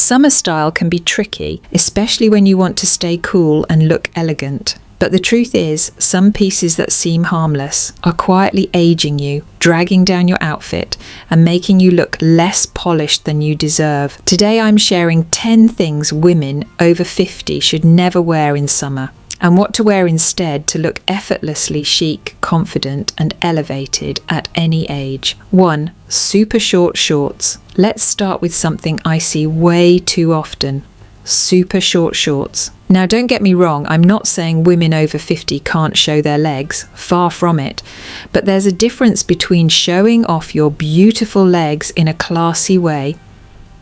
Summer style can be tricky, especially when you want to stay cool and look elegant. But the truth is, some pieces that seem harmless are quietly aging you, dragging down your outfit, and making you look less polished than you deserve. Today I'm sharing 10 things women over 50 should never wear in summer, and what to wear instead to look effortlessly chic, confident, and elevated at any age. 1. Super short shorts. Let's start with something I see way too often. Super short shorts. Now don't get me wrong, I'm not saying women over 50 can't show their legs, far from it, but there's a difference between showing off your beautiful legs in a classy way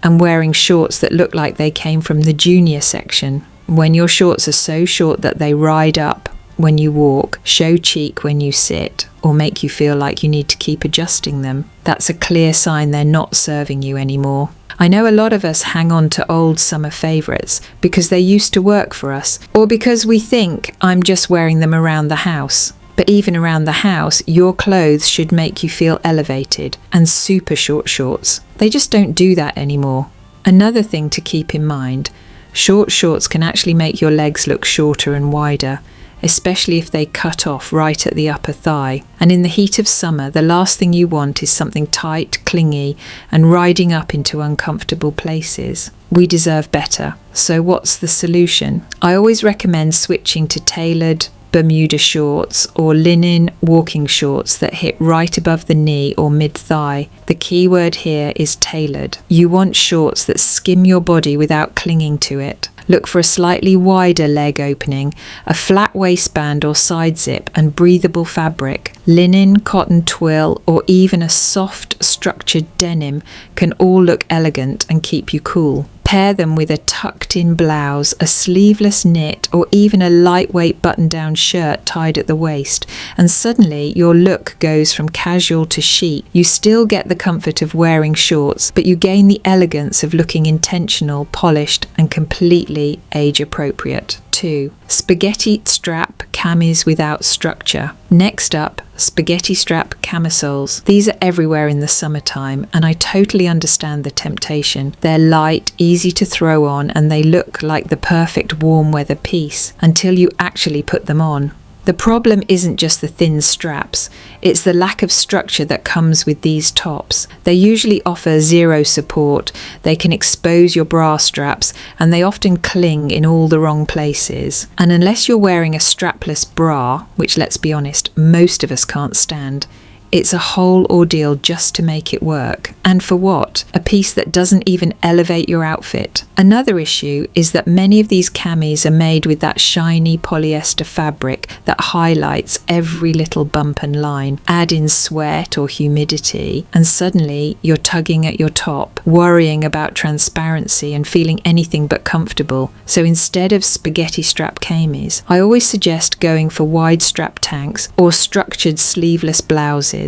and wearing shorts that look like they came from the junior section. When your shorts are so short that they ride up when you walk, show cheek when you sit, or make you feel like you need to keep adjusting them, that's a clear sign they're not serving you anymore. I know a lot of us hang on to old summer favourites because they used to work for us, or because we think I'm just wearing them around the house. But even around the house, your clothes should make you feel elevated, and super short shorts, they just don't do that anymore. Another thing to keep in mind, short shorts can actually make your legs look shorter and wider, especially if they cut off right at the upper thigh. And in the heat of summer, the last thing you want is something tight, clingy, and riding up into uncomfortable places. We deserve better. So what's the solution? I always recommend switching to tailored Bermuda shorts or linen walking shorts that hit right above the knee or mid-thigh. The key word here is tailored. You want shorts that skim your body without clinging to it. Look for a slightly wider leg opening, a flat waistband or side zip, and breathable fabric. Linen, cotton twill, or even a soft, structured denim can all look elegant and keep you cool. Pair them with a tucked-in blouse, a sleeveless knit, or even a lightweight button-down shirt tied at the waist, and suddenly your look goes from casual to chic. You still get the comfort of wearing shorts, but you gain the elegance of looking intentional, polished, and completely age-appropriate. 2. Spaghetti strap camis without structure. Next up, spaghetti strap camisoles. These are everywhere in the summertime, and I totally understand the temptation. They're light, easy to throw on, and they look like the perfect warm weather piece until you actually put them on. The problem isn't just the thin straps, it's the lack of structure that comes with these tops. They usually offer zero support, they can expose your bra straps, and they often cling in all the wrong places. And unless you're wearing a strapless bra, which let's be honest, most of us can't stand, it's a whole ordeal just to make it work. And for what? A piece that doesn't even elevate your outfit. Another issue is that many of these camis are made with that shiny polyester fabric that highlights every little bump and line. Add in sweat or humidity, and suddenly you're tugging at your top, worrying about transparency and feeling anything but comfortable. So instead of spaghetti strap camis, I always suggest going for wide strap tanks or structured sleeveless blouses.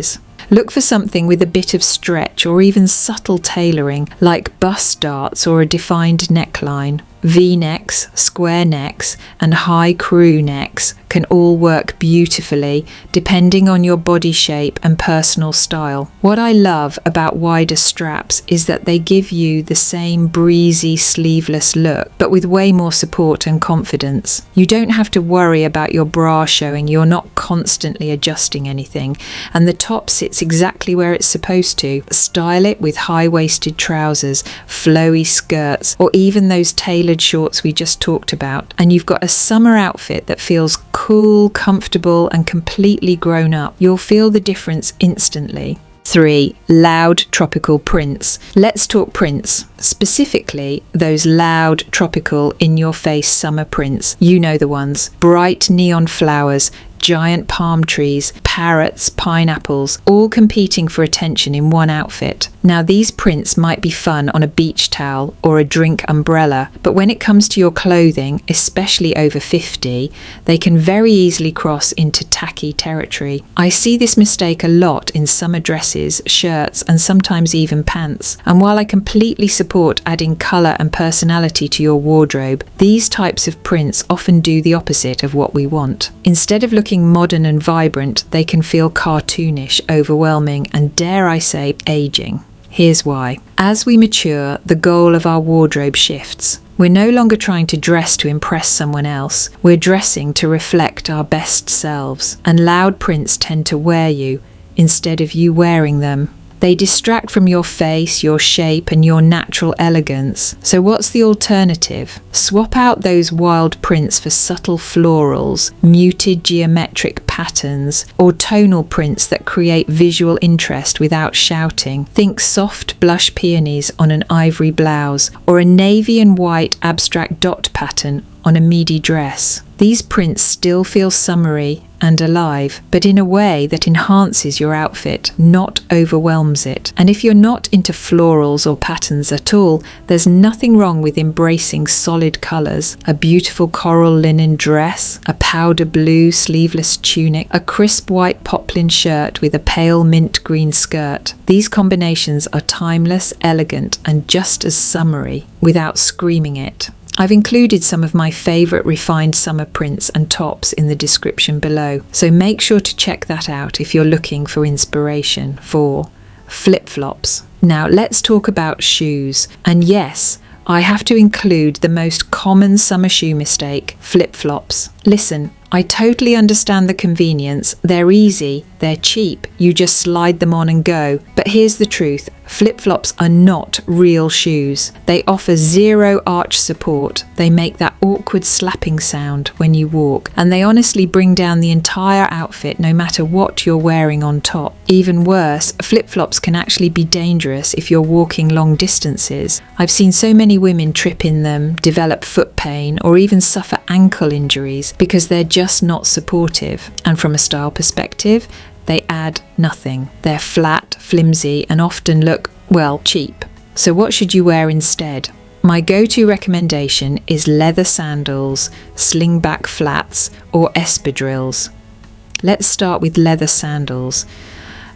Look for something with a bit of stretch or even subtle tailoring, like bust darts or a defined neckline. V-necks, square necks, and high crew necks can all work beautifully depending on your body shape and personal style. What I love about wider straps is that they give you the same breezy sleeveless look, but with way more support and confidence. You don't have to worry about your bra showing, you're not constantly adjusting anything, and the top sits exactly where it's supposed to. Style it with high-waisted trousers, flowy skirts, or even those tailored shorts we just talked about, and you've got a summer outfit that feels cool, comfortable, and completely grown up. You'll feel the difference instantly. 3. Loud tropical prints. Let's talk prints. Specifically, those loud, tropical, in-your-face summer prints. You know the ones. Bright neon flowers, giant palm trees, parrots, pineapples, all competing for attention in one outfit. Now these prints might be fun on a beach towel or a drink umbrella, but when it comes to your clothing, especially over 50, they can very easily cross into tacky territory. I see this mistake a lot in summer dresses, shirts, and sometimes even pants. And while I completely support adding colour and personality to your wardrobe, these types of prints often do the opposite of what we want. Instead of looking modern and vibrant, they can feel cartoonish, overwhelming, and dare I say, aging. Here's why. As we mature, the goal of our wardrobe shifts. We're no longer trying to dress to impress someone else. We're dressing to reflect our best selves. And loud prints tend to wear you instead of you wearing them. They distract from your face, your shape, and your natural elegance. So what's the alternative? Swap out those wild prints for subtle florals, muted geometric patterns, or tonal prints that create visual interest without shouting. Think soft blush peonies on an ivory blouse, or a navy and white abstract dot pattern on a midi dress. These prints still feel summery and alive, but in a way that enhances your outfit, not overwhelms it. And if you're not into florals or patterns at all, there's nothing wrong with embracing solid colours. A beautiful coral linen dress, a powder blue sleeveless tunic, a crisp white poplin shirt with a pale mint green skirt. These combinations are timeless, elegant, and just as summery without screaming it. I've included some of my favourite refined summer prints and tops in the description below, so make sure to check that out if you're looking for inspiration for flip-flops. Now let's talk about shoes. And yes, I have to include the most common summer shoe mistake, flip-flops. Listen, I totally understand the convenience. They're easy, they're cheap, you just slide them on and go. But here's the truth, flip-flops are not real shoes. They offer zero arch support. They make that awkward slapping sound when you walk, and they honestly bring down the entire outfit no matter what you're wearing on top. Even worse, flip-flops can actually be dangerous if you're walking long distances. I've seen so many women trip in them, develop foot pain, or even suffer ankle injuries because they're just not supportive. And from a style perspective, they add nothing. They're flat, flimsy, and often look, well, cheap. So what should you wear instead? My go-to recommendation is leather sandals, slingback flats, or espadrilles. Let's start with leather sandals.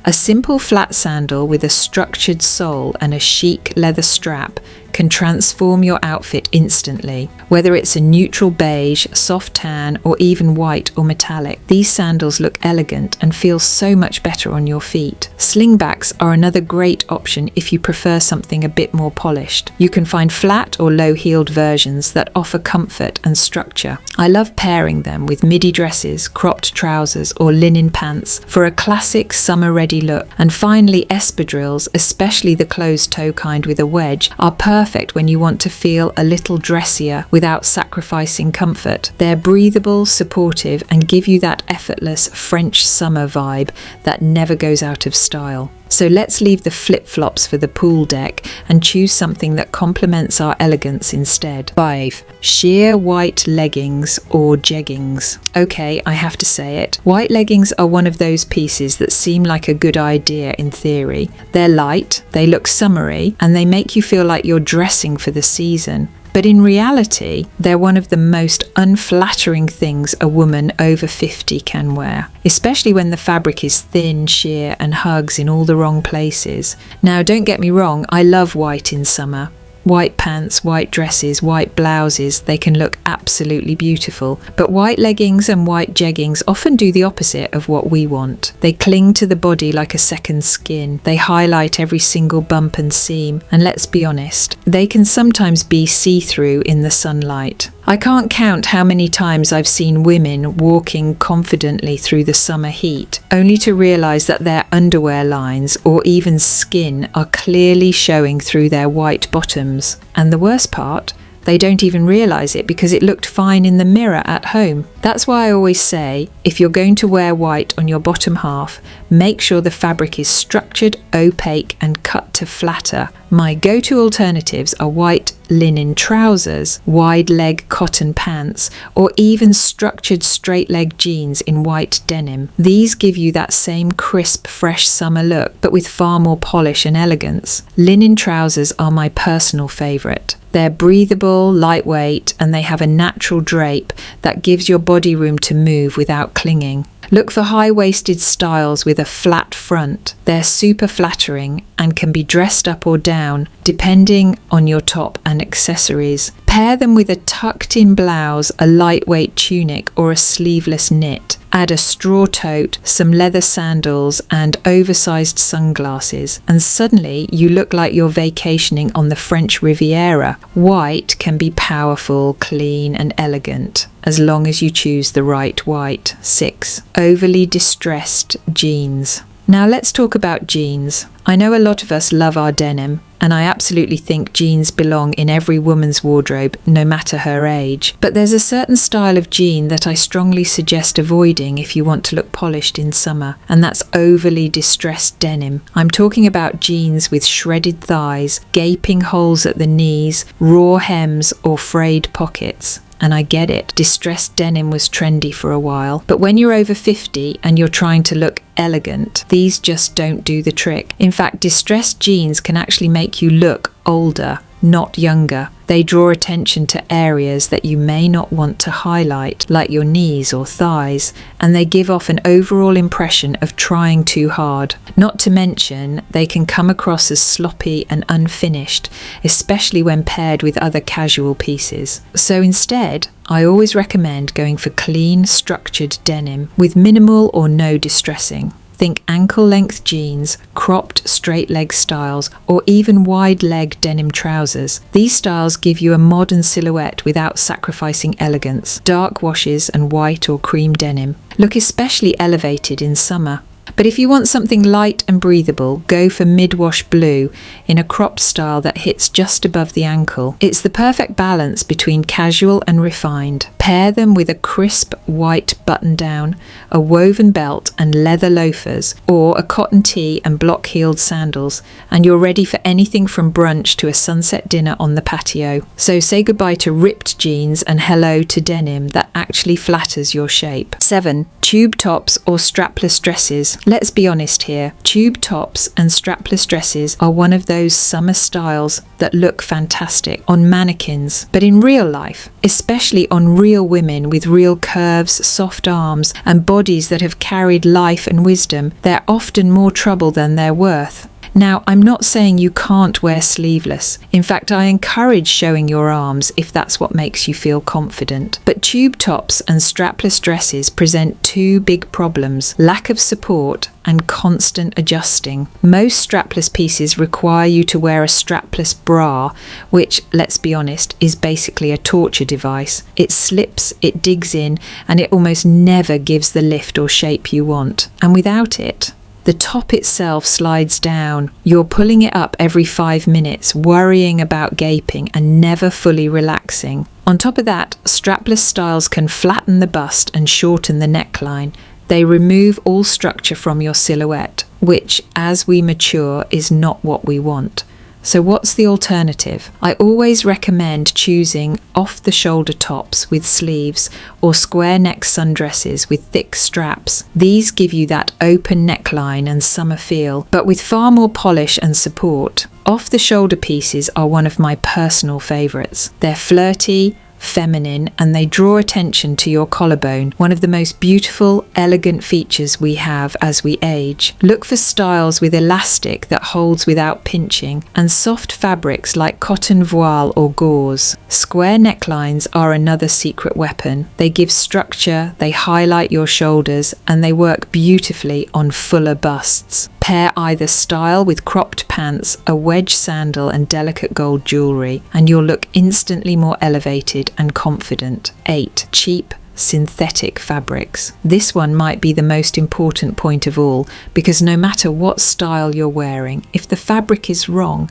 A simple flat sandal with a structured sole and a chic leather strap can transform your outfit instantly. Whether it's a neutral beige, soft tan, or even white or metallic, these sandals look elegant and feel so much better on your feet. Slingbacks are another great option if you prefer something a bit more polished. You can find flat or low-heeled versions that offer comfort and structure. I love pairing them with midi dresses, cropped trousers, or linen pants for a classic summer-ready look. And finally, espadrilles, especially the closed-toe kind with a wedge, are perfect when you want to feel a little dressier without sacrificing comfort. They're breathable, supportive, and give you that effortless French summer vibe that never goes out of style. So let's leave the flip-flops for the pool deck and choose something that complements our elegance instead. 5. Sheer white leggings or jeggings. Okay, I have to say it. White leggings are one of those pieces that seem like a good idea in theory. They're light, they look summery, and they make you feel like you're dressing for the season. But in reality, they're one of the most unflattering things a woman over 50 can wear, especially when the fabric is thin, sheer, and hugs in all the wrong places. Now, don't get me wrong, I love white in summer. White pants, white dresses, white blouses, they can look absolutely beautiful. But white leggings and white jeggings often do the opposite of what we want. They cling to the body like a second skin. They highlight every single bump and seam. And let's be honest, they can sometimes be see-through in the sunlight. I can't count how many times I've seen women walking confidently through the summer heat, only to realise that their underwear lines or even skin are clearly showing through their white bottoms. And the worst part, they don't even realise it because it looked fine in the mirror at home. That's why I always say, if you're going to wear white on your bottom half, make sure the fabric is structured, opaque, and cut to flatter. My go-to alternatives are white linen trousers, wide leg cotton pants, or even structured straight leg jeans in white denim. These give you that same crisp, fresh summer look, but with far more polish and elegance. Linen trousers are my personal favourite. They're breathable, lightweight, and they have a natural drape that gives your body room to move without clinging. Look for high-waisted styles with a flat front. They're super flattering and can be dressed up or down depending on your top and accessories. Pair them with a tucked-in blouse, a lightweight tunic, or a sleeveless knit. Add a straw tote, some leather sandals, and oversized sunglasses, and suddenly you look like you're vacationing on the French Riviera. White can be powerful, clean, and elegant, as long as you choose the right white. 6. Overly distressed jeans. Now let's talk about jeans. I know a lot of us love our denim, and I absolutely think jeans belong in every woman's wardrobe, no matter her age. But there's a certain style of jean that I strongly suggest avoiding if you want to look polished in summer, and that's overly distressed denim. I'm talking about jeans with shredded thighs, gaping holes at the knees, raw hems, or frayed pockets. And I get it, distressed denim was trendy for a while, but when you're over 50 and you're trying to look elegant, these just don't do the trick. In fact, distressed jeans can actually make you look older, not younger. They draw attention to areas that you may not want to highlight, like your knees or thighs, and they give off an overall impression of trying too hard. Not to mention, they can come across as sloppy and unfinished, especially when paired with other casual pieces. So instead, I always recommend going for clean, structured denim with minimal or no distressing. Think ankle-length jeans, cropped straight-leg styles, or even wide-leg denim trousers. These styles give you a modern silhouette without sacrificing elegance. Dark washes and white or cream denim look especially elevated in summer. But if you want something light and breathable, go for mid-wash blue in a cropped style that hits just above the ankle. It's the perfect balance between casual and refined. Pair them with a crisp white button-down, a woven belt and leather loafers, or a cotton tee and block-heeled sandals, and you're ready for anything from brunch to a sunset dinner on the patio. So say goodbye to ripped jeans and hello to denim that actually flatters your shape. 7. Tube tops or strapless dresses. Let's be honest here, tube tops and strapless dresses are one of those summer styles that look fantastic on mannequins, but in real life, especially on real women with real curves, soft arms, and bodies that have carried life and wisdom, they're often more trouble than they're worth. Now, I'm not saying you can't wear sleeveless. In fact, I encourage showing your arms if that's what makes you feel confident. But tube tops and strapless dresses present two big problems: lack of support and constant adjusting. Most strapless pieces require you to wear a strapless bra, which, let's be honest, is basically a torture device. It slips, it digs in, and it almost never gives the lift or shape you want. And without it, the top itself slides down. You're pulling it up every 5 minutes, worrying about gaping and never fully relaxing. On top of that, strapless styles can flatten the bust and shorten the neckline. They remove all structure from your silhouette, which, as we mature, is not what we want. So what's the alternative? I always recommend choosing off-the-shoulder tops with sleeves or square neck sundresses with thick straps. These give you that open neckline and summer feel, but with far more polish and support. Off-the-shoulder pieces are one of my personal favourites. They're flirty, feminine, and they draw attention to your collarbone, one of the most beautiful, elegant features we have as we age. Look for styles with elastic that holds without pinching, and soft fabrics like cotton voile or gauze. Square necklines are another secret weapon. They give structure, they highlight your shoulders, and they work beautifully on fuller busts. Pair either style with cropped pants, a wedge sandal, and delicate gold jewellery, and you'll look instantly more elevated and confident. 8. Cheap synthetic fabrics. This one might be the most important point of all, because no matter what style you're wearing, if the fabric is wrong,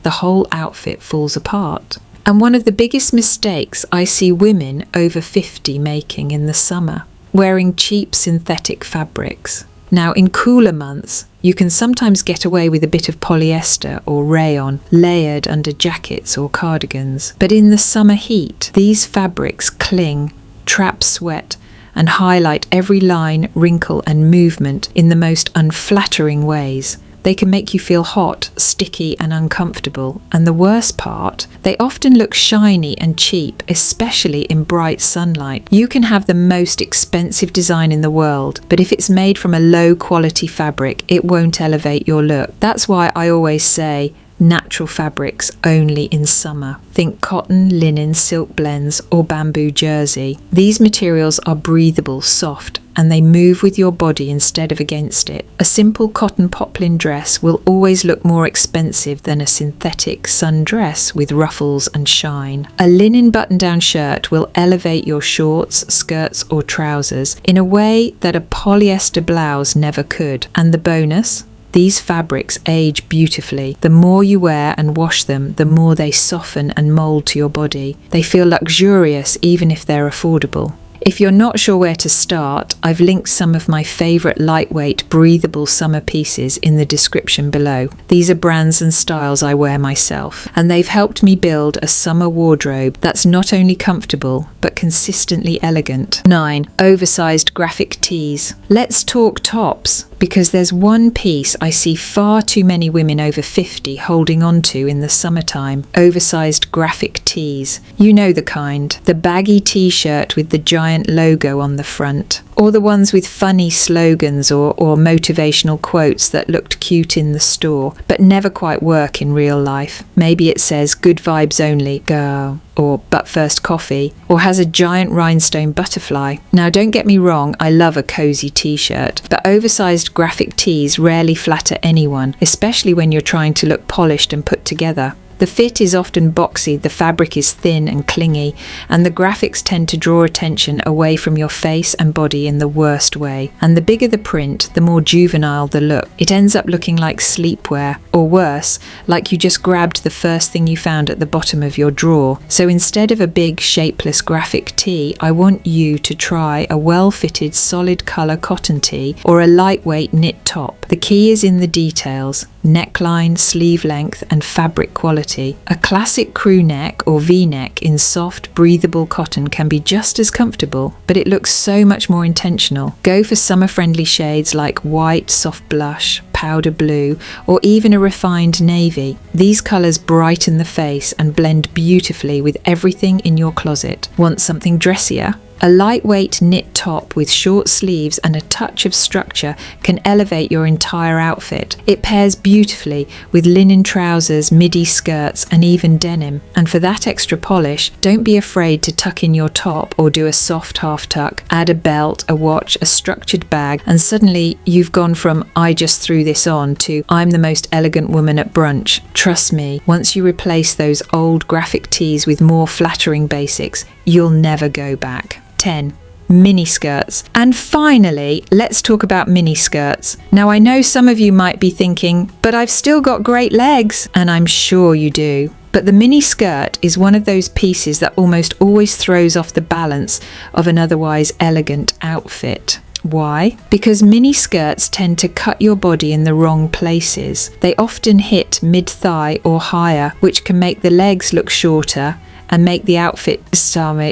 the whole outfit falls apart. And one of the biggest mistakes I see women over 50 making in the summer, wearing cheap synthetic fabrics. Now, in cooler months, you can sometimes get away with a bit of polyester or rayon layered under jackets or cardigans. But in the summer heat, these fabrics cling, trap sweat, and highlight every line, wrinkle, and movement in the most unflattering ways. They can make you feel hot, sticky, and uncomfortable. And the worst part, they often look shiny and cheap, especially in bright sunlight. You can have the most expensive design in the world, but if it's made from a low quality fabric, it won't elevate your look. That's why I always say, natural fabrics only in summer. Think cotton, linen, silk blends, or bamboo jersey. These materials are breathable, soft, and they move with your body instead of against it. A simple cotton poplin dress will always look more expensive than a synthetic sun dress with ruffles and shine. A linen button-down shirt will elevate your shorts, skirts, or trousers in a way that a polyester blouse never could. And the bonus? These fabrics age beautifully. The more you wear and wash them, the more they soften and mold to your body. They feel luxurious even if they're affordable. If you're not sure where to start, I've linked some of my favourite lightweight, breathable summer pieces in the description below. These are brands and styles I wear myself, and they've helped me build a summer wardrobe that's not only comfortable, but consistently elegant. 9. Oversized graphic tees. Let's talk tops, because there's one piece I see far too many women over 50 holding on to in the summertime. Oversized graphic tees. You know the kind. The baggy t-shirt with the giant logo on the front. Or the ones with funny slogans or motivational quotes that looked cute in the store, but never quite work in real life. Maybe it says good vibes only, girl, or but first coffee, or has a giant rhinestone butterfly. Now don't get me wrong, I love a cozy t-shirt, but oversized graphic tees rarely flatter anyone, especially when you're trying to look polished and put together. The fit is often boxy, the fabric is thin and clingy, and the graphics tend to draw attention away from your face and body in the worst way. And the bigger the print, the more juvenile the look. It ends up looking like sleepwear, or worse, like you just grabbed the first thing you found at the bottom of your drawer. So instead of a big, shapeless graphic tee, I want you to try a well-fitted, solid colour cotton tee or a lightweight knit top. The key is in the details: neckline, sleeve length, and fabric quality. A classic crew neck or V-neck in soft, breathable cotton can be just as comfortable, but it looks so much more intentional. Go for summer-friendly shades like white, soft blush, powder blue, or even a refined navy. These colours brighten the face and blend beautifully with everything in your closet. Want something dressier? A lightweight knit top with short sleeves and a touch of structure can elevate your entire outfit. It pairs beautifully with linen trousers, midi skirts, and even denim. And for that extra polish, don't be afraid to tuck in your top or do a soft half tuck. Add a belt, a watch, a structured bag, and suddenly you've gone from "I just threw this on" to "I'm the most elegant woman at brunch." Trust me, once you replace those old graphic tees with more flattering basics, you'll never go back. 10. Mini skirts. And finally, let's talk about mini skirts. Now I know some of you might be thinking, but I've still got great legs, and I'm sure you do. But the mini skirt is one of those pieces that almost always throws off the balance of an otherwise elegant outfit. Why? Because mini skirts tend to cut your body in the wrong places. They often hit mid-thigh or higher, which can make the legs look shorter and make the outfit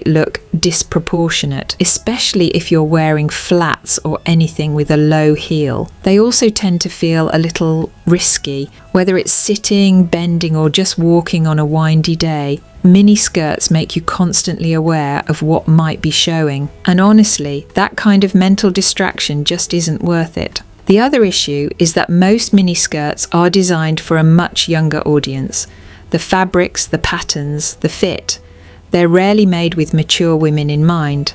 look disproportionate, especially if you're wearing flats or anything with a low heel. They also tend to feel a little risky, whether it's sitting, bending, or just walking on a windy day. Mini skirts make you constantly aware of what might be showing, and honestly, that kind of mental distraction just isn't worth it. The other issue is that most mini skirts are designed for a much younger audience. The fabrics, the patterns, the fit, they're rarely made with mature women in mind.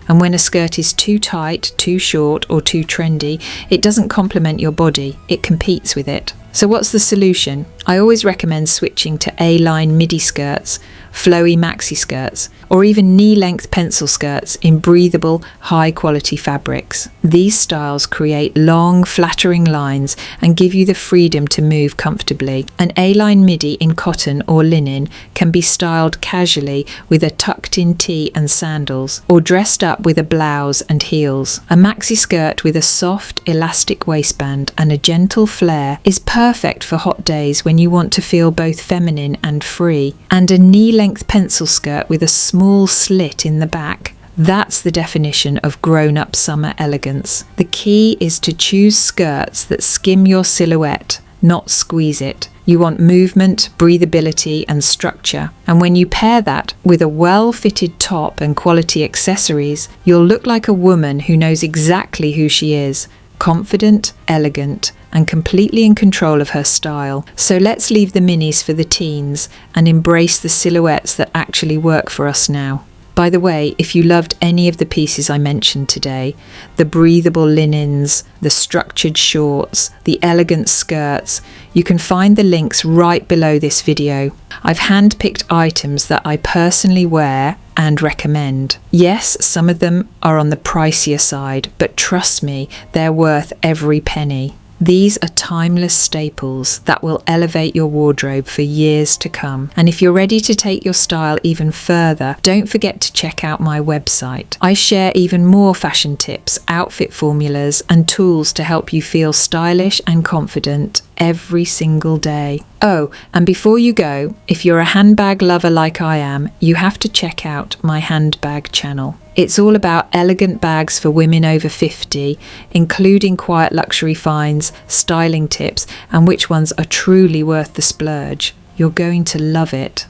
And when a skirt is too tight, too short, or too trendy, it doesn't complement your body, it competes with it. So what's the solution? I always recommend switching to A-line midi skirts, flowy maxi skirts, or even knee-length pencil skirts in breathable, high-quality fabrics. These styles create long, flattering lines and give you the freedom to move comfortably. An A-line midi in cotton or linen can be styled casually with a tucked-in tee and sandals, or dressed up with a blouse and heels. A maxi skirt with a soft, elastic waistband and a gentle flare is perfect for hot days when you want to feel both feminine and free. And a knee-length pencil skirt with a small slit in the back. That's the definition of grown-up summer elegance. The key is to choose skirts that skim your silhouette, not squeeze it. You want movement, breathability, and structure. And when you pair that with a well-fitted top and quality accessories, you'll look like a woman who knows exactly who she is. Confident, elegant, and completely in control of her style. So let's leave the minis for the teens and embrace the silhouettes that actually work for us now. By the way, if you loved any of the pieces I mentioned today, the breathable linens, the structured shorts, the elegant skirts, you can find the links right below this video. I've handpicked items that I personally wear and recommend. Yes, some of them are on the pricier side, but trust me, they're worth every penny. These are timeless staples that will elevate your wardrobe for years to come. And if you're ready to take your style even further, don't forget to check out my website. I share even more fashion tips, outfit formulas, and tools to help you feel stylish and confident every single day. Oh, and before you go, if you're a handbag lover like I am, you have to check out my handbag channel. It's all about elegant bags for women over 50, including quiet luxury finds, styling tips, and which ones are truly worth the splurge. You're going to love it.